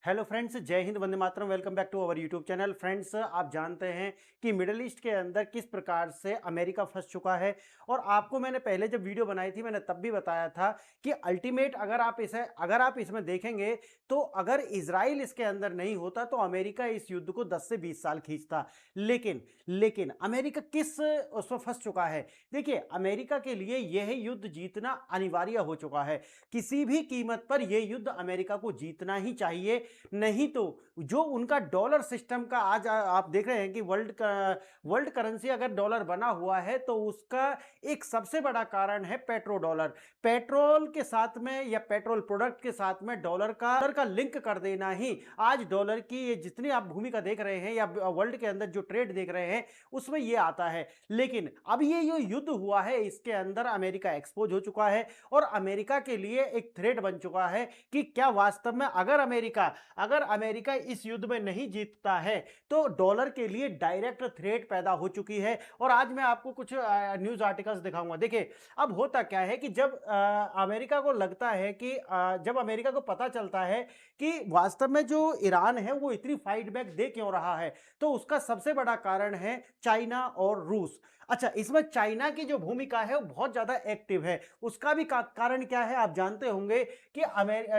Hello friends, जय हिंद, वंदे मातरम। Welcome back to our YouTube channel. Friends, आप जानते हैं कि मिडिल ईस्ट के अंदर किस प्रकार से अमेरिका फंस चुका है। और आपको मैंने पहले जब वीडियो बनाई थी मैंने तब भी बताया था कि अल्टीमेट अगर आप इसमें देखेंगे तो अगर इजराइल इसके अंदर नहीं होता तो अमेरिका इस युद्ध को 10 से 20 साल खींचता। लेकिन लेकिन अमेरिका किस उसमें फंस चुका है। देखिए, अमेरिका के लिए यह युद्ध जीतना अनिवार्य हो चुका है। किसी भी कीमत पर यह युद्ध अमेरिका को जीतना ही चाहिए। नहीं तो जो उनका डॉलर सिस्टम का आज आप देख रहे हैं कि वर्ल्ड करेंसी अगर डॉलर बना हुआ है तो उसका एक सबसे बड़ा कारण है पेट्रो डॉलर। पेट्रोल के साथ में या पेट्रोल प्रोडक्ट के साथ में डॉलर का लिंक कर देना ही आज डॉलर की ये जितनी आप भूमिका देख रहे हैं या वर्ल्ड के अंदर जो ट्रेड देख रहे हैं उसमें ये आता है। लेकिन अब ये जो युद्ध हुआ है इसके अंदर अमेरिका एक्सपोज हो चुका है और अमेरिका के लिए एक थ्रेट बन चुका है कि क्या वास्तव में अगर अमेरिका इस युद्ध में नहीं जीतता है तो डॉलर के लिए डायरेक्ट थ्रेट पैदा हो चुकी है। और आज मैं आपको कुछ न्यूज आर्टिकल्स दिखाऊंगा। देखिए, अब होता क्या है कि जब अमेरिका को लगता है कि जब अमेरिका को पता चलता है कि वास्तव में जो ईरान है वो इतनी फाइट बैक दे क्यों रहा है, तो उसका सबसे बड़ा कारण है चाइना और रूस। अच्छा, इसमें चाइना की जो भूमिका है वो बहुत ज्यादा एक्टिव है। उसका भी कारण क्या है आप जानते होंगे कि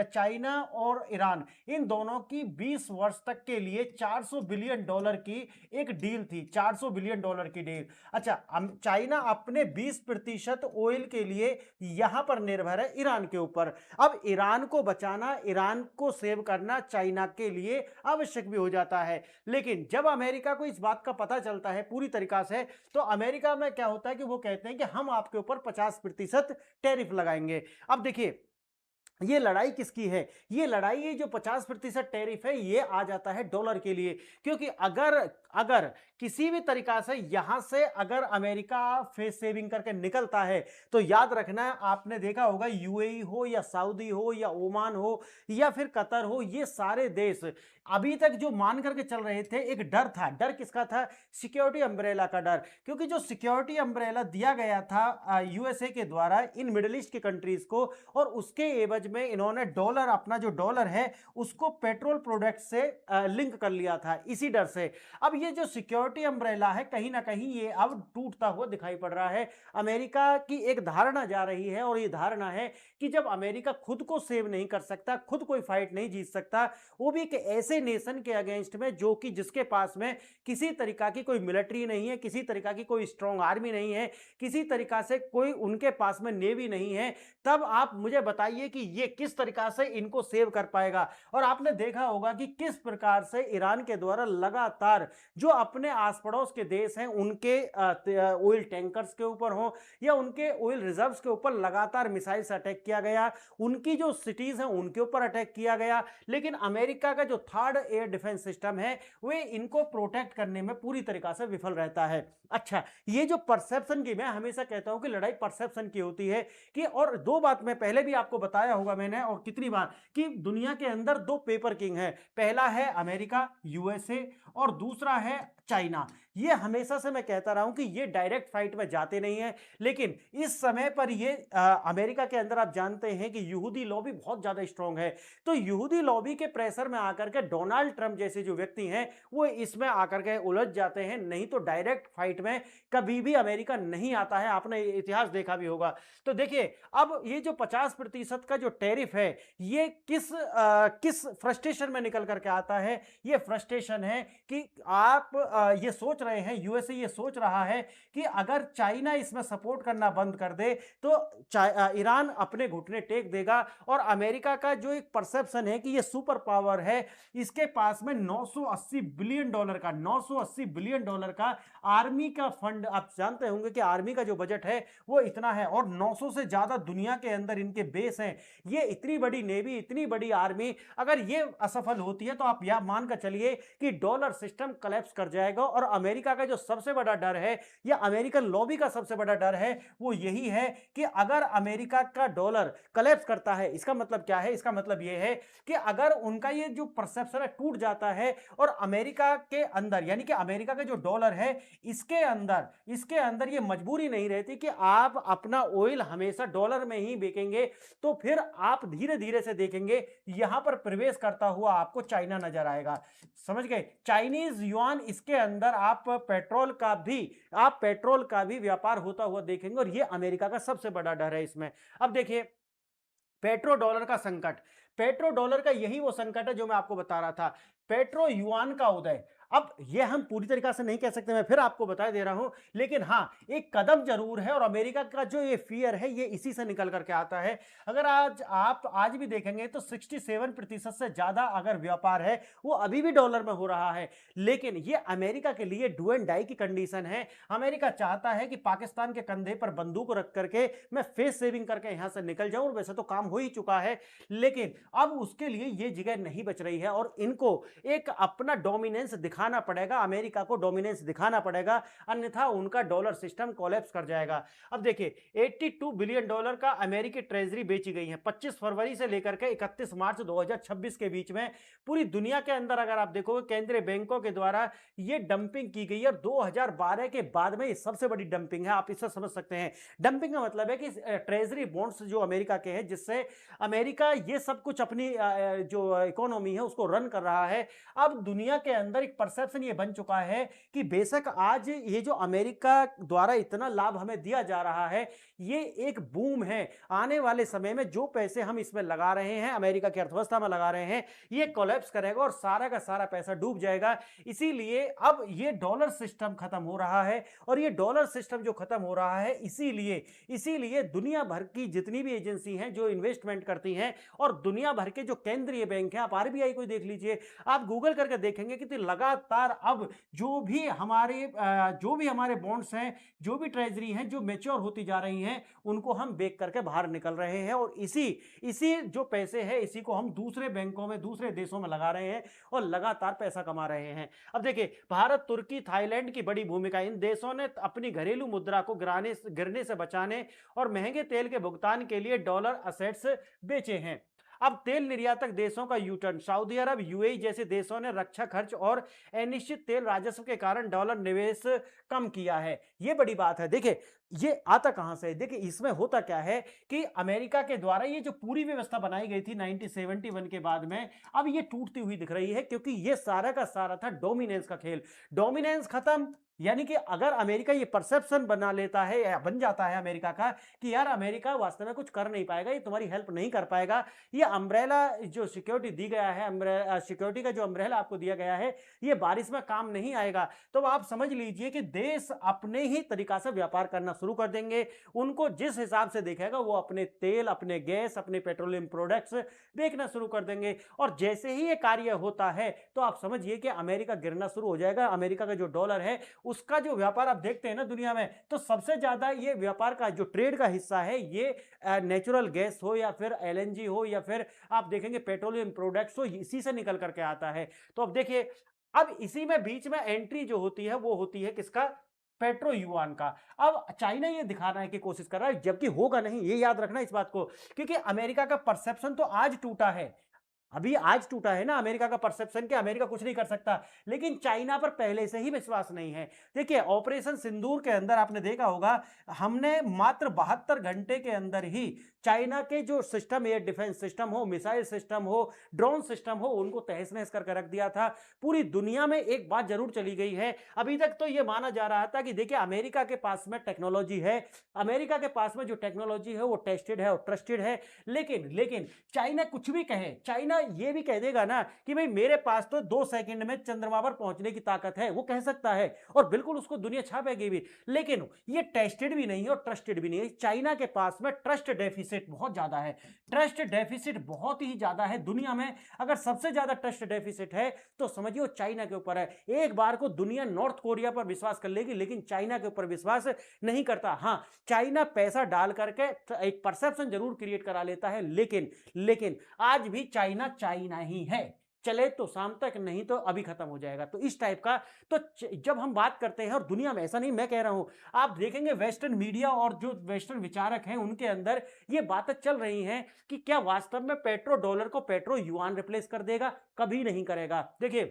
चाइना और ईरान इन दोनों की 20 वर्ष तक के लिए 400 बिलियन डॉलर की एक डील थी। 400 बिलियन डॉलर की डील। अच्छा, चाइना अपने 20% ऑयल के लिए यहां पर निर्भर है ईरान के ऊपर। अब ईरान को बचाना, ईरान को सेव करना चाइना के लिए आवश्यक भी हो जाता है। लेकिन जब अमेरिका को इस बात का पता चलता है पूरी तरीका से, तो अमेरिका में क्या होता है कि वो कहते हैं कि हम आपके ऊपर 50% टैरिफ लगाएंगे। अब देखिए, ये लड़ाई किसकी है। ये लड़ाई, ये जो 50% टैरिफ है ये आ जाता है डॉलर के लिए। क्योंकि अगर अगर किसी भी तरीका से यहां से अगर अमेरिका फेस सेविंग करके निकलता है तो याद रखना, आपने देखा होगा यूएई हो या सऊदी हो या ओमान हो या फिर कतर हो, ये सारे देश अभी तक जो मान करके चल रहे थे, एक डर था। डर किसका था? सिक्योरिटी अम्ब्रेला का डर। क्योंकि जो सिक्योरिटी अम्ब्रेला दिया गया था यूएसए के द्वारा इन मिडिल ईस्ट की कंट्रीज को, और उसके एवज में इन्होंने डॉलर, अपना जो डॉलर है उसको पेट्रोल प्रोडक्ट से लिंक कर लिया था इसी डर से। अब ये जो सिक्योरिटी अम्ब्रेला है कहीं ना कहीं ये अब टूटता हुआ दिखाई पड़ रहा है। अमेरिका की एक धारणा जा रही है और ये धारणा है कि जब अमेरिका खुद को सेव नहीं कर सकता, खुद कोई फाइट नहीं जीत सकता, वो भी एक ऐसे नेशन के अगेंस्ट में जो कि जिसके पास में किसी तरीका की कोई मिलिट्री नहीं है, किसी तरीका की कोई स्ट्रॉन्ग आर्मी नहीं है, किसी तरीका से कोई उनके पास में नेवी नहीं है, तब आप मुझे बताइए कि ये किस तरीका से इनको सेव कर पाएगा। और आपने देखा होगा कि किस प्रकार से ईरान के द्वारा लगातार जो अपने आस पड़ोस के देश हैं उनके ऑयल टैंकर्स के ऊपर हो या उनके ऑयल रिजर्व्स के ऊपर लगातार मिसाइल से अटैक किया गया, उनकी जो सिटीज हैं उनके ऊपर अटैक किया गया। लेकिन अमेरिका का जो थर्ड एयर डिफेंस सिस्टम है वे इनको प्रोटेक्ट करने में पूरी तरीका से विफल रहता है। अच्छा, ये जो परसेप्शन की, मैं हमेशा कहता हूं कि लड़ाई परसेप्शन की होती है कि, और दो बात मैं पहले भी आपको बताया होगा मैंने और कितनी बार, कि दुनिया के अंदर दो पेपर किंग है। पहला है अमेरिका यूएसए और दूसरा है चाइना। ये हमेशा से मैं कहता रहा हूं कि ये डायरेक्ट फाइट में जाते नहीं है। लेकिन इस समय पर ये अमेरिका के अंदर आप जानते हैं कि यहूदी लॉबी बहुत ज्यादा स्ट्रांग है। तो यहूदी लॉबी के प्रेशर में आकर के डोनाल्ड ट्रंप जैसे जो व्यक्ति हैं वो इसमें आकर के उलझ जाते हैं। नहीं तो डायरेक्ट फाइट में कभी भी अमेरिका नहीं आता है, आपने इतिहास देखा भी होगा। तो देखिए, अब ये जो 50% का जो टैरिफ है ये किस फ्रस्ट्रेशन में निकल करके आता है। ये फ्रस्ट्रेशन है कि आप ये सोच रहे हैं, यूएसए ये सोच रहा है कि अगर चाइना इसमें सपोर्ट करना बंद कर दे तो ईरान अपने घुटने टेक देगा। और अमेरिका का जो एक परसेप्शन है कि ये सुपर पावर है, इसके पास में 980 बिलियन डॉलर का 980 बिलियन डॉलर का आर्मी का फंड, आप जानते होंगे कि आर्मी का जो बजट है वो इतना है और 900 से ज्यादा दुनिया के अंदर इनके बेस हैं। ये इतनी बड़ी नेवी, इतनी बड़ी आर्मी अगर ये असफल होती है तो आप यह मानकर चलिए कि डॉलर सिस्टम कलेप्स कर जाएगा। और अमेरिका का जो सबसे बड़ा डर है या अमेरिकन लॉबी का सबसे बड़ा डर है वो यही है कि अगर अमेरिका का डॉलर कलेप्स करता है, इसका मतलब क्या है? इसका मतलब यह है कि अगर उनका ये जो परसेप्शन है टूट जाता है और अमेरिका के अंदर, यानी कि अमेरिका का जो डॉलर है इसके अंदर ये मजबूरी नहीं रहती कि आप अपना ऑयल हमेशा डॉलर में ही बेचेंगे, तो फिर आप धीरे धीरे से देखेंगे यहां पर प्रवेश करता हुआ आपको चाइना नजर आएगा। समझ गए, चाइनीज युआन, इसके अंदर आप पेट्रोल का भी व्यापार होता हुआ देखेंगे और ये अमेरिका का सबसे बड़ा डर है इसमें। अब देखिए, पेट्रो डॉलर का संकट, पेट्रो डॉलर का यही वो संकट है जो मैं आपको बता रहा था, पेट्रो युआन का उदय। अब ये हम पूरी तरीका से नहीं कह सकते, मैं फिर आपको बता दे रहा हूं, लेकिन हां, एक कदम जरूर है और अमेरिका का जो ये फियर है ये इसी से निकल करके आता है। अगर आज भी देखेंगे तो 67% से ज्यादा अगर व्यापार है वो अभी भी डॉलर में हो रहा है, लेकिन ये अमेरिका के लिए डू एंड डाई की कंडीशन है। अमेरिका चाहता है कि पाकिस्तान के कंधे पर बंदूक रख करके मैं फेस सेविंग करके यहां से निकल जाऊं, और वैसे तो काम हो ही चुका है, लेकिन अब उसके लिए ये जगह नहीं बच रही है और इनको एक अपना डोमिनेंस दिखाना पड़ेगा, अमेरिका को डोमिनेंस दिखाना पड़ेगा, अन्यथा उनका डॉलर सिस्टम कोलैप्स कर जाएगा। अब देखिए, 82 बिलियन डॉलर का अमेरिकी ट्रेजरी बेची गई है 25 फरवरी से लेकर के 31 मार्च 2026 के बीच में। पूरी दुनिया के अंदर अगर आप देखोगे केंद्रीय बैंकों के द्वारा ये डंपिंग की गई है, और 2012 के बाद में ये सबसे बड़ी डंपिंग है। आप इससे समझ सकते हैं, डंपिंग का मतलब है कि ट्रेजरी बॉन्ड्स जो अमेरिका के हैं, जिससे अमेरिका ये सब कुछ अपनी जो इकोनॉमी है उसको रन कर रहा है। अब दुनिया के अंदर एक परसेप्शन ये बन चुका है कि बेशक आज ये जो अमेरिका द्वारा इतना लाभ हमें दिया जा रहा है ये एक बूम है, आने वाले समय में जो पैसे हम इसमें लगा रहे हैं, अमेरिका की अर्थव्यवस्था में लगा रहे हैं, ये कोलैप्स करेगा और सारा का सारा पैसा डूब जाएगा। इसीलिए अब ये डॉलर सिस्टम खत्म हो रहा है, और ये डॉलर सिस्टम जो खत्म हो रहा है इसीलिए दुनिया भर की जितनी भी एजेंसी हैं जो इन्वेस्टमेंट करती हैं, और दुनिया भर के जो केंद्रीय बैंक हैं, आप आरबीआई को देख लीजिए, आप गूगल करके देखेंगे कि लगातार अब जो भी हमारे बॉन्ड्स हैं, जो भी ट्रेजरी हैं जो मैच्योर होती जा रही हैं, उनको हम बेच करके बाहर निकल रहे हैं, और इसी जो पैसे हैं इसी को हम दूसरे बैंकों में, दूसरे देशों में लगा रहे हैं और लगातार पैसा कमा रहे हैं। अब देखिए, भारत, तुर्की, थाईलैंड की बड़ी भूमिका, इन देशों ने अपनी घरेलू मुद्रा को गिरने से बचाने और महंगे तेल के भुगतान के लिए डॉलर असेट्स बेचे हैं। अब तेल निर्यातक देशों का यूटर्न, सऊदी अरब, यूएई जैसे देशों ने रक्षा खर्च और अनिश्चित तेल राजस्व के कारण डॉलर निवेश कम किया है। यह बड़ी बात है। देखिए, ये आता कहां से है? देखिए, इसमें होता क्या है कि अमेरिका के द्वारा ये जो पूरी व्यवस्था बनाई गई थी 1971 के बाद में, अब ये टूटती हुई दिख रही है, क्योंकि ये सारा का सारा था डोमिनेंस का खेल। डोमिनेंस खत्म, यानी कि अगर अमेरिका ये परसेप्शन बना लेता है या बन जाता है अमेरिका का कि यार अमेरिका वास्तव में कुछ कर नहीं पाएगा, ये तुम्हारी हेल्प नहीं कर पाएगा, ये अम्ब्रेला जो सिक्योरिटी दी गया है, सिक्योरिटी का जो अम्ब्रेला आपको दिया गया है, ये बारिश में काम नहीं आएगा, तो आप समझ लीजिए कि देश अपने ही तरीका से व्यापार करना शुरू कर देंगे। उनको जिस हिसाब से देखेगा वो अपने तेल, अपने गैस, अपने पेट्रोलियम प्रोडक्ट्स बेचना शुरू कर देंगे, और जैसे ही ये कार्य होता है तो आप समझिए कि अमेरिका गिरना शुरू हो जाएगा। अमेरिका का जो डॉलर है उसका जो व्यापार आप देखते हैं ना दुनिया में, तो सबसे ज्यादा ये व्यापार का जो ट्रेड का हिस्सा है ये नेचुरल गैस हो या फिर एलएनजी हो या फिर आप देखेंगे पेट्रोलियम प्रोडक्ट्स हो, इसी से निकल करके आता है। तो अब देखिए, अब इसी में बीच में एंट्री जो होती है वो होती है किसका? पेट्रो युआन का। अब चाइना ये दिखाने की कोशिश कर रहा है, जबकि होगा नहीं, ये याद रखना इस बात को, क्योंकि अमेरिका का परसेप्शन तो आज टूटा है, अभी आज टूटा है ना अमेरिका का परसेप्शन कि अमेरिका कुछ नहीं कर सकता, लेकिन चाइना पर पहले से ही विश्वास नहीं है। देखिए, ऑपरेशन सिंदूर के अंदर आपने देखा होगा, हमने मात्र 72 घंटे के अंदर ही चाइना के जो सिस्टम, एयर डिफेंस सिस्टम हो, मिसाइल सिस्टम हो, ड्रोन सिस्टम हो, उनको तहस नहस करके रख दिया था। पूरी दुनिया में एक बात जरूर चली गई है, अभी तक तो यह माना जा रहा था कि देखिए अमेरिका के पास में टेक्नोलॉजी है, अमेरिका के पास में जो टेक्नोलॉजी है वो टेस्टेड है और ट्रस्टेड है, लेकिन चाइना कुछ भी कहे, चाइना ये भी कह देगा ना कि भाई मेरे पास तो 2 सेकंड में चंद्रमा पर पहुंचने की ताकत है, वो कह सकता है और बिल्कुल उसको दुनिया छापेगी भी, लेकिन ये टेस्टेड भी नहीं है और ट्रस्टेड भी नहीं है। चाइना के पास में ट्रस्ट डेफिसिट बहुत ज्यादा है, ट्रस्ट डेफिसिट बहुत ही ज्यादा है। दुनिया में अगर सबसे ज्यादा ट्रस्ट डेफिसिट है तो समझिए चाइना के ऊपर है। एक बार को दुनिया नॉर्थ कोरिया पर विश्वास कर लेगी, लेकिन चाइना के ऊपर विश्वास नहीं करता। हां, चाइना पैसा डाल करके एक परसेप्शन जरूर क्रिएट करा लेता है, लेकिन आज भी चाइना चाइना ही है, चले तो शाम तक, नहीं तो अभी खत्म हो जाएगा। तो इस टाइप का, तो जब हम बात करते हैं, और दुनिया में ऐसा नहीं मैं कह रहा हूं, आप देखेंगे वेस्टर्न मीडिया और जो वेस्टर्न विचारक हैं उनके अंदर ये बातें चल रही हैं कि क्या वास्तव में पेट्रो डॉलर को पेट्रो युआन रिप्लेस कर देगा? कभी नहीं करेगा। देखिए,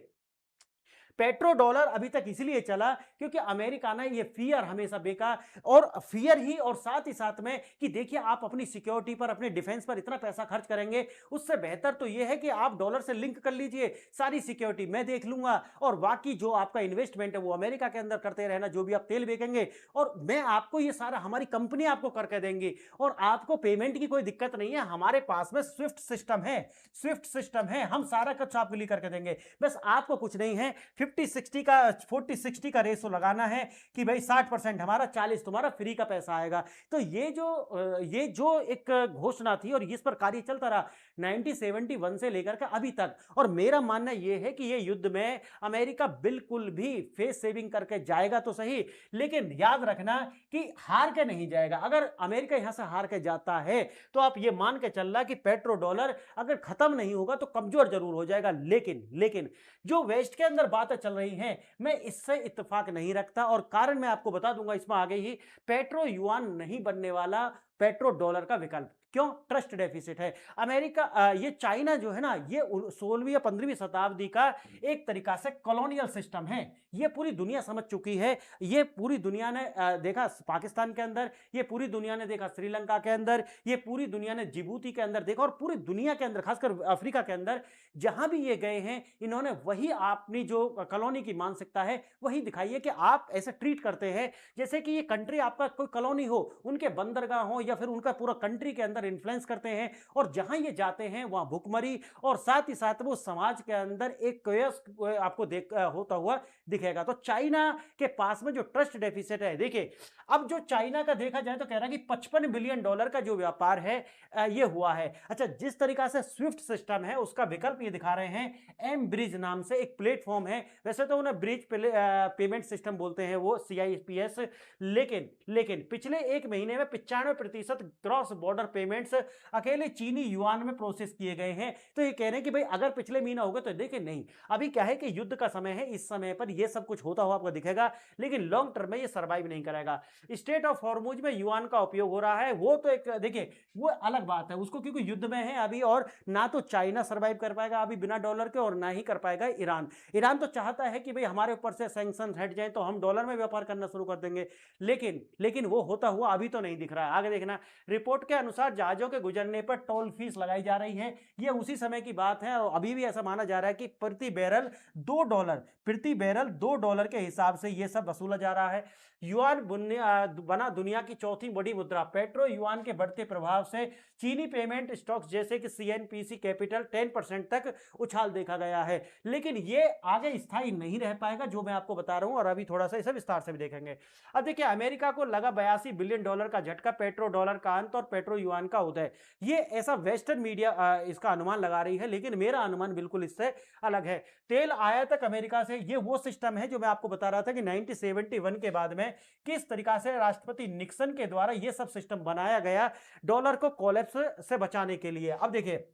पेट्रो डॉलर अभी तक इसलिए चला क्योंकि अमेरिका ने ये फियर हमेशा बेका, और फियर ही और साथ ही साथ में कि देखिए आप अपनी सिक्योरिटी पर, अपने डिफेंस पर इतना पैसा खर्च करेंगे, उससे बेहतर तो ये है कि आप डॉलर से लिंक कर लीजिए, सारी सिक्योरिटी मैं देख लूंगा और बाकी जो आपका इन्वेस्टमेंट है वो अमेरिका के अंदर करते रहना, जो भी आप तेल बेचेंगे और मैं आपको ये सारा, हमारी कंपनी आपको करके देंगी और आपको पेमेंट की कोई दिक्कत नहीं है, हमारे पास में स्विफ्ट सिस्टम है, स्विफ्ट सिस्टम है, हम सारा कुछ आपके लिए करके देंगे, बस आपको कुछ नहीं है 50-60 का 40-60 का रेशो लगाना है कि भाई 60% हमारा, 40 तुम्हारा, फ्री का पैसा आएगा। तो ये जो एक घोषणा थी और इस पर कार्य चलता रहा 1971 से लेकर के अभी तक, और मेरा मानना यह है कि ये युद्ध में अमेरिका बिल्कुल भी फेस सेविंग करके जाएगा तो सही, लेकिन याद रखना कि हार के नहीं जाएगा। अगर अमेरिका यहां से हार के जाता है तो आप ये मान के चल रहा कि पेट्रो डॉलर अगर खत्म नहीं होगा तो कमजोर जरूर हो जाएगा, लेकिन जो वेस्ट के अंदर बातें चल रही हैं मैं इससे इत्तेफाक नहीं रखता, और कारण मैं आपको बता दूंगा इसमें आगे ही। पेट्रो युआन नहीं बनने वाला पेट्रो डॉलर का विकल्प, क्यों? ट्रस्ट डेफिसिट है। अमेरिका ये चाइना जो है ना, ये 16वीं या 15वीं शताब्दी का एक तरीका से कॉलोनियल सिस्टम है, ये पूरी दुनिया समझ चुकी है, ये पूरी दुनिया ने देखा पाकिस्तान के अंदर, ये पूरी दुनिया ने देखा श्रीलंका के अंदर, ये पूरी दुनिया ने जिबूती के अंदर देखा, और पूरी दुनिया के अंदर खासकर अफ्रीका के अंदर जहां भी ये गए हैं इन्होंने वही अपनी जो कॉलोनी की मानसिकता है वही दिखाई है कि आप ऐसे ट्रीट करते हैं जैसे कि ये कंट्री आपका कोई कॉलोनी हो, उनके बंदरगाह हो या फिर उनका पूरा कंट्री के अंदर इन्फ्लुएंस करते हैं, और जहां ये जाते हैं वहां भुखमरी और साथ ही साथ वो समाज के अंदर एक कयास आपको होता हुआ दिखेगा। तो चाइना के पास में जो ट्रस्ट डेफिसिट है, देखिए अब जो चाइना का देखा जाए तो कह रहा है कि $55 बिलियन का जो व्यापार है ये हुआ है। अच्छा, जिस तरीका से स्विफ्ट सिस्टम है उसका विकल्प ये दिखा रहे हैं, एम ब्रिज नाम से एक प्लेटफॉर्म है, वैसे तो उन्हें ब्रिज पेमेंट सिस्टम बोलते हैं वो CIPS, लेकिन पिछले एक महीने में 95% क्रॉस बॉर्डर पेमेंट्स अकेले चीनी युआन में प्रोसेस किए गए हैं। तो ये कह रहे हैं कि भाई अगर पिछले महीना होगा तो देखिए नहीं, अभी क्या है कि युद्ध का समय है, इस समय पर यह सब कुछ होता हुआ आपको दिखेगा, लेकिन लॉन्ग टर्म में ये सर्वाइव नहीं करेगा। स्टेट ऑफ हॉर्मुज में युआन का उपयोग हो रहा है, वो तो एक देखिए वो अलग बात है उसको, क्योंकि युद्ध में है अभी, और ना तो चाइना सर्वाइव कर पाएगा अभी बिना डॉलर के, और ना ही कर पाएगा ईरान तो चाहता है कि भाई हमारे ऊपर से सैंक्शन हट जाए तो हम डॉलर में व्यापार करना शुरू कर देंगे, लेकिन वो होता हुआ अभी तो नहीं दिख रहा है। आगे देखना, रिपोर्ट के अनुसार जहाजों के गुजरने पर टोल फीस लगाई जा रही है, ये उसी समय की बात है, और अभी भी ऐसा माना जा रहा है कि प्रति बैरल $2 के हिसाब से ये सब वसूला जा रहा है। युआन बना दुनिया की चौथी बड़ी मुद्रा। पेट्रो युआन के बढ़ते प्रभाव से चीनी पेमेंट स्टॉक्स जैसे कि CNPC कैपिटल 10% तक उछाल देखा गया है, लेकिन ये आगे स्थायी नहीं रह पाएगा, जो मैं आपको बता रहा हूं, और अभी थोड़ा सा इसे विस्तार से भी देखेंगे। अब देखिए, अमेरिका को लगा $82 बिलियन का झटका, पेट्रो डॉलर का अंत और पेट्रो युआन का उदय, ये ऐसा वेस्टर्न मीडिया इसका अनुमान लगा रही है, लेकिन मेरा अनुमान बिल्कुल इससे अलग है। तेल आयातक अमेरिका से, ये वो सिस्टम है जो मैं आपको बता रहा था कि 1971 के बाद में किस तरीका से राष्ट्रपति निक्सन के द्वारा यह सब सिस्टम बनाया गया डॉलर को कोलैप्स से बचाने के लिए। अब देखिए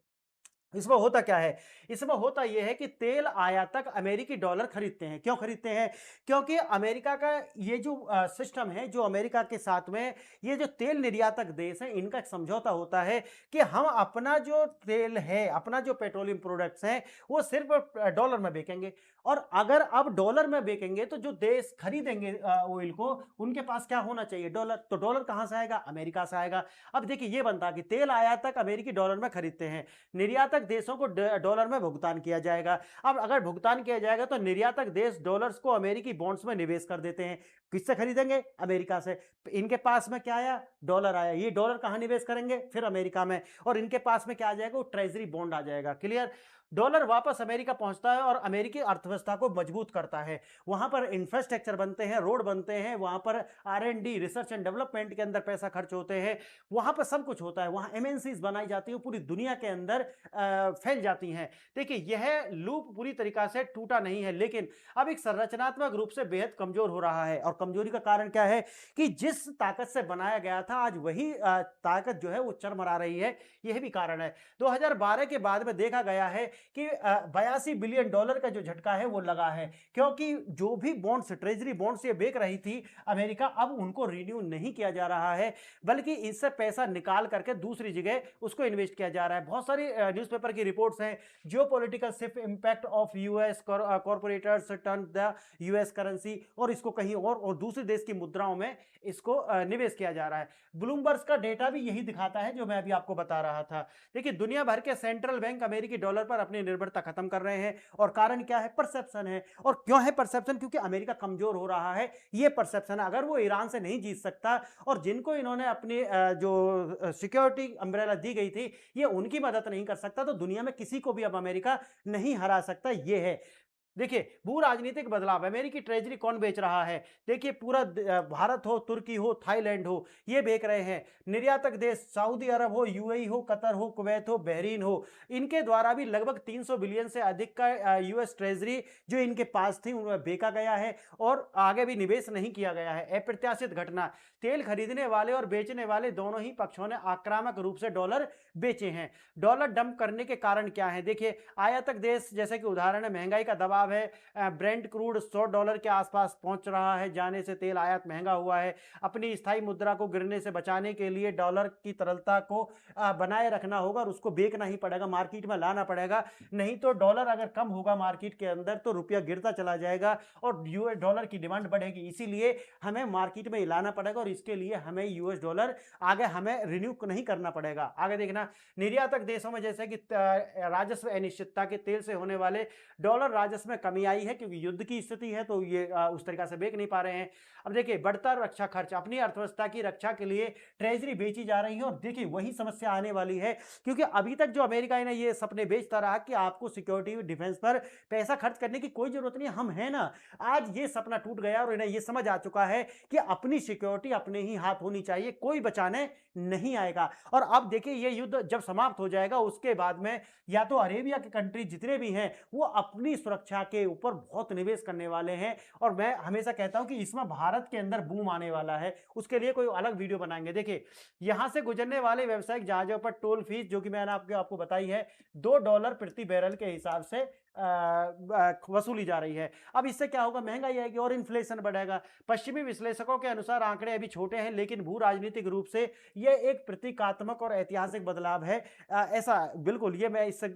इसमें होता क्या है, इसमें होता यह है कि तेल आयातक अमेरिकी डॉलर खरीदते हैं। क्यों खरीदते हैं? क्योंकि अमेरिका का ये जो सिस्टम है, जो अमेरिका के साथ में ये जो तेल निर्यातक देश है, इनका एक समझौता होता है कि हम अपना जो तेल है, अपना जो पेट्रोलियम प्रोडक्ट्स हैं, वो सिर्फ डॉलर में बेचेंगे, और अगर अब डॉलर में बेचेंगे तो जो देश खरीदेंगे ऑयल को, उनके पास क्या होना चाहिए? डॉलर। तो डॉलर कहां से आएगा? अमेरिका से आएगा। अब देखिए ये बनता कि तेल आयातक अमेरिकी डॉलर में खरीदते हैं, निर्यातक देशों को डॉलर में भुगतान किया जाएगा। अब अगर भुगतान किया जाएगा तो निर्यातक देश डॉलर्स को अमेरिकी बॉन्ड्स में निवेश कर देते हैं। किससे खरीदेंगे? अमेरिका से। इनके पास में क्या आया? डॉलर आया। ये डॉलर कहां निवेश करेंगे? फिर अमेरिका में। और इनके पास में क्या आ जाएगा? वो ट्रेजरी बॉन्ड आ जाएगा। क्लियर? डॉलर वापस अमेरिका पहुंचता है और अमेरिकी अर्थव्यवस्था को मजबूत करता है। वहां पर इंफ्रास्ट्रक्चर बनते हैं, रोड बनते हैं, वहां पर R&D रिसर्च एंड डेवलपमेंट के अंदर पैसा खर्च होते हैं, वहां पर सब कुछ होता है, वहां MNCs बनाई जाती है, पूरी दुनिया के अंदर फैल जाती हैं। देखिए यह लूप पूरी तरीका से टूटा नहीं है, लेकिन अब एक संरचनात्मक रूप से बेहद कमजोर हो रहा है। और कमजोरी का कारण क्या है कि जिस ताकत से बनाया गया था आज वही ताकत जो है वो चरमरा रही है, यह भी कारण है। 2012 के बाद में देखा गया है कि 82 बिलियन डॉलर का जो झटका है वो लगा है, क्योंकि जो भी बॉन्ड्स, ट्रेजरी बॉन्ड्स ये बेच रही थी अमेरिका, अब उनको रिन्यू नहीं किया जा रहा है, बल्कि इससे पैसा निकाल करके दूसरी जगह उसको इन्वेस्ट किया जा रहा है। बहुत सारी न्यूज़पेपर की रिपोर्ट्स हैं, geopolitical shift impact of US corporators turn the US currency, और इसको कहीं और दूसरे देश की मुद्राओं में इसको निवेश किया जा रहा है। ब्लूमबर्ग का डेटा भी यही दिखाता है जो मैं अभी आपको बता रहा था। देखिए, दुनिया भर के सेंट्रल बैंक अमेरिकी डॉलर पर अपनी निर्भरता खत्म कर रहे हैं, और कारण क्या है? परसेप्शन है। और क्यों है परसेप्शन? क्योंकि अमेरिका कमजोर हो रहा है, ये परसेप्शन है। अगर वो ईरान से नहीं जीत सकता, और जिनको इन्होंने अपनी जो सिक्योरिटी अम्ब्रेला दी गई थी, ये उनकी मदद नहीं कर सकता, तो दुनिया में किसी को भी अब अमेरिका नहीं हरा सकता। ये है, देखिए, भू राजनीतिक बदलाव। अमेरिकी ट्रेजरी कौन बेच रहा है? देखिए, पूरा भारत हो, तुर्की हो, थाईलैंड हो, ये बेच रहे हैं। निर्यातक देश सऊदी अरब हो, यूएई हो, कतर हो, कुवैत हो, बहरीन हो, इनके द्वारा भी लगभग 300 बिलियन से अधिक का यूएस ट्रेजरी जो इनके पास थी उनमें बेचा गया है, और आगे भी निवेश नहीं किया गया है। अप्रत्याशित घटना, तेल खरीदने वाले और बेचने वाले दोनों ही पक्षों ने आक्रामक रूप से डॉलर बेचे हैं। डॉलर डंप करने के कारण क्या है? देखिए, आयातक देश जैसे कि उदाहरण है, महंगाई का दबाव है। ब्रेंट क्रूड $100 के आसपास पहुंच रहा है, जाने से तेल आयात महंगा हुआ है। अपनी स्थायी मुद्रा को गिरने से बचाने के लिए डॉलर की तरलता को बनाए रखना होगा, और उसको बेचना ही पड़ेगा, मार्केट में लाना पड़ेगा। नहीं तो डॉलर अगर कम होगा मार्केट के अंदर, तो रुपया गिरता चला जाएगा और यूएस डॉलर की डिमांड बढ़ेगी। इसीलिए हमें मार्केट में लाना पड़ेगा, और इसके लिए हमें यूएस डॉलर आगे हमें रिन्यू नहीं करना पड़ेगा। आगे देखना, निर्यातक देशों में जैसे कि राजस्व अनिश्चितता के तेल से होने वाले डॉलर राजस्व में कमी आई है, क्योंकि युद्ध की स्थिति है, तो ये उस तरीका से बेच नहीं पा रहे हैं। अब देखिए, बढ़ता रक्षा खर्च, अपनी अर्थव्यवस्था की रक्षा के लिए ट्रेजरी बेची जा रही है, और देखिए वही समस्या आने वाली है, क्योंकि अभी तक जो अमेरिका ने ये सपने बेचता रहा कि आपको सिक्योरिटी डिफेंस पर पैसा खर्च करने की कोई जरूरत नहीं, हम है ना। आज ये सपना टूट गया, और इन्हें ये समझ आ चुका है कि अपनी सिक्योरिटी अपने ही हाथ होनी चाहिए, कोई बचाने नहीं आएगा। और अब देखिए, ये युद्ध जब समाप्त हो जाएगा, उसके बाद में या तो अरेबिया के कंट्री जितने भी हैं वो अपनी सुरक्षा के ऊपर बहुत निवेश करने वाले हैं, और मैं हमेशा कहता हूं कि इसमें भारत के अंदर बूम आने वाला है। उसके लिए कोई अलग वीडियो बनाएंगे। देखिए, यहां से गुजरने वाले व्यावसायिक जहाजों पर टोल फीस, जो कि मैंने आपको बताई है, $2 प्रति बैरल के हिसाब से वसूली जा रही है। अब इससे क्या होगा? महंगाई आएगी और इन्फ्लेशन बढ़ेगा। पश्चिमी विश्लेषकों के अनुसार आंकड़े अभी छोटे हैं, लेकिन भू राजनीतिक रूप से यह एक प्रतीकात्मक और ऐतिहासिक बदलाव है। ऐसा बिल्कुल, ये मैं इससे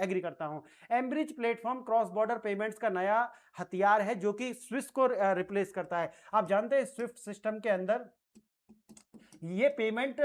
एग्री करता हूं। एम्ब्रिज प्लेटफॉर्म क्रॉस बॉर्डर पेमेंट्स का नया हथियार है, जो कि स्विस को रिप्लेस करता है। आप जानते हैं, स्विफ्ट सिस्टम के अंदर ये पेमेंट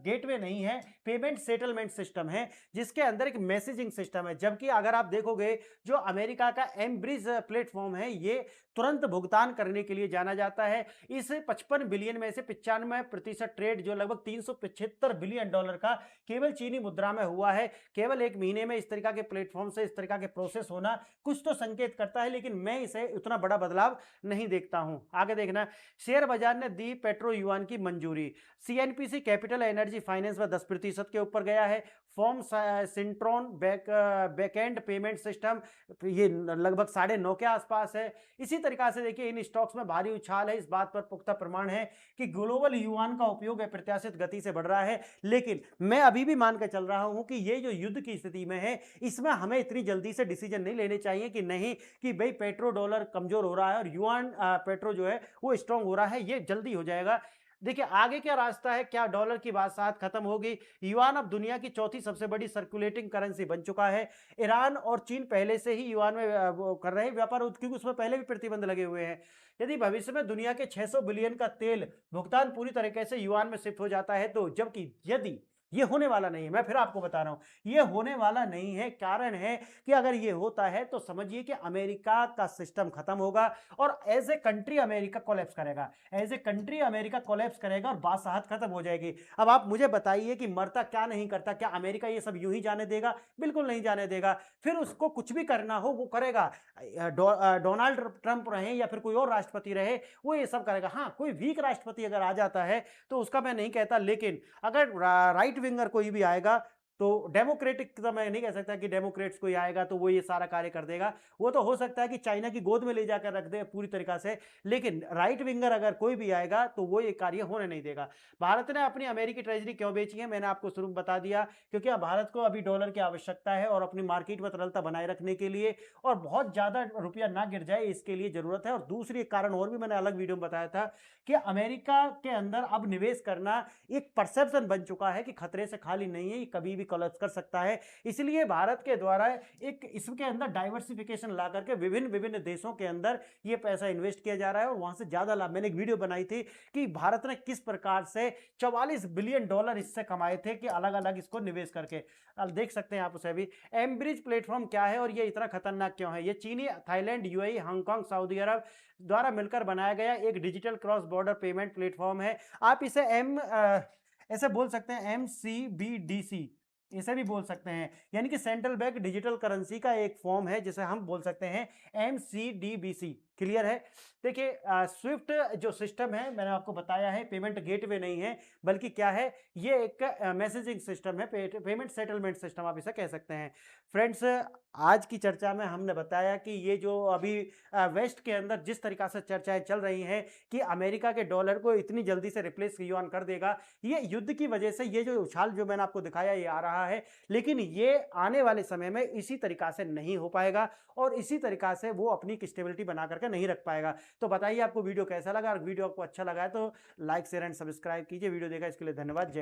गेटवे नहीं है, पेमेंट सेटलमेंट सिस्टम है, जिसके अंदर एक मैसेजिंग सिस्टम है। जबकि अगर आप देखोगे, जो अमेरिका का एम्ब्रिज प्लेटफॉर्म है, ये तुरंत भुगतान करने के लिए जाना जाता है। इस 55 बिलियन में से 95% ट्रेड, जो लगभग $375 बिलियन का, केवल चीनी मुद्रा में हुआ है। केवल एक महीने में इस तरीका के प्लेटफॉर्म से इस तरीका के प्रोसेस होना कुछ तो संकेत करता है, लेकिन मैं इसे उतना बड़ा बदलाव नहीं देखता हूं। आगे देखना, शेयर बाजार ने दी पेट्रो युआन की मंजूरी। सीएनपीसी कैपिटल एनर्जी फाइनेंस में 10% के ऊपर गया है। फॉर्म सिंट्रॉन बैकएंड पेमेंट सिस्टम, ये लगभग 9.5 के आसपास है। इसी तरीका से देखिए, इन स्टॉक्स में भारी उछाल है। इस बात पर पुख्ता प्रमाण है कि ग्लोबल युआन का उपयोग अप्रत्याशित गति से बढ़ रहा है। लेकिन मैं अभी भी मान कर चल रहा हूं कि ये जो युद्ध की स्थिति में है, इसमें हमें इतनी जल्दी से डिसीजन नहीं लेने चाहिए कि नहीं, कि भाई पेट्रो डॉलर कमजोर हो रहा है और युआन पेट्रो जो है वो स्ट्रांग हो रहा है। ये जल्दी हो जाएगा। देखिए, आगे क्या रास्ता है? क्या डॉलर की बात खत्म होगी? युआन अब दुनिया की चौथी सबसे बड़ी सर्कुलेटिंग करेंसी बन चुका है। ईरान और चीन पहले से ही युआन में वो कर रहे हैं व्यापार, क्योंकि उसमें पहले भी प्रतिबंध लगे हुए हैं। यदि भविष्य में दुनिया के 600 बिलियन का तेल भुगतान पूरी तरीके से युआन में शिफ्ट हो जाता है, तो जबकि यदि ये होने वाला नहीं है, मैं फिर आपको बता रहा हूं, ये होने वाला नहीं है। कारण है कि अगर ये होता है तो समझिए कि अमेरिका का सिस्टम खत्म होगा, और as a country America collapse करेगा। As a country America collapse करेगा, और बादशाहत खत्म हो जाएगी। अब आप मुझे बताइए कि मरता क्या नहीं करता? क्या अमेरिका ये सब यूं ही जाने देगा? बिल्कुल नहीं जाने देगा। फिर उसको कुछ भी करना हो वो करेगा। डोनाल्ड ट्रंप रहे या फिर कोई और राष्ट्रपति रहे, वो ये सब करेगा। हाँ, कोई वीक राष्ट्रपति अगर आ जाता है तो उसका मैं नहीं कहता, लेकिन अगर राइट विंगर कोई भी आएगा तो डेमोक्रेटिक तो मैं नहीं कह सकता कि डेमोक्रेट्स कोई आएगा तो वो ये सारा कार्य कर देगा। वो तो हो सकता है कि चाइना की गोद में ले जाकर रख दे पूरी तरीका से, लेकिन राइट विंगर अगर कोई भी आएगा तो वो ये कार्य होने नहीं देगा। भारत ने अपनी अमेरिकी ट्रेजरी क्यों बेची है, मैंने आपको शुरू में बता दिया, क्योंकि अब भारत को अभी डॉलर की आवश्यकता है और अपनी मार्केट में तरलता बनाए रखने के लिए, और बहुत ज्यादा रुपया ना गिर जाए इसके लिए जरूरत है। और दूसरी एक कारण और भी मैंने अलग वीडियो में बताया था कि अमेरिका के अंदर अब निवेश करना एक परसेप्शन बन चुका है कि खतरे से खाली नहीं है, ये कभी भी कोलैप्स कर सकता है। इसलिए भारत के द्वारा एक इसके अंदर डाइवर्सिफिकेशन ला करके विभिन्न विभिन्न देशों के अंदर ये पैसा इन्वेस्ट किया जा रहा है और वहां से ज्यादा लाभ। मैंने एक वीडियो बनाई थी कि भारत ने किस प्रकार से 44 बिलियन डॉलर इससे कमाए थे कि अलग अलग इसको निवेश करके। अब देख सकते हैं आप उसे भी। एमब्रिज प्लेटफॉर्म क्या है और ये इतना खतरनाक क्यों है? ये चीनी, थाईलैंड, यूएई, हांगकांग, सऊदी अरब द्वारा मिलकर बनाया गया एक digital cross border payment platform है। आप इसे ऐसे बोल सकते हैं MCBDC, इसे भी बोल सकते हैं, यानी कि सेंट्रल बैंक डिजिटल करेंसी का एक फॉर्म है जिसे हम बोल सकते हैं MCDBC। क्लियर है? देखिए, स्विफ्ट जो सिस्टम है मैंने आपको बताया है, पेमेंट गेटवे नहीं है बल्कि क्या है, ये एक मैसेजिंग सिस्टम है, पेमेंट सेटलमेंट सिस्टम आप इसे कह सकते हैं। फ्रेंड्स, आज की चर्चा में हमने बताया कि ये जो अभी वेस्ट के अंदर जिस तरीका से चर्चाएं चल रही हैं कि अमेरिका के डॉलर को इतनी जल्दी से रिप्लेस युआन कर देगा, ये युद्ध की वजह से ये जो उछाल जो मैंने आपको दिखाया ये आ रहा है, लेकिन ये आने वाले समय में इसी तरीका से नहीं हो पाएगा और इसी तरीका से वो अपनी स्टेबिलिटी बना करके नहीं रख पाएगा। तो बताइए आपको वीडियो कैसा लगा, और वीडियो आपको अच्छा लगा है तो लाइक शेयर एंड सब्सक्राइब कीजिए। वीडियो देखा इसके लिए धन्यवाद। जय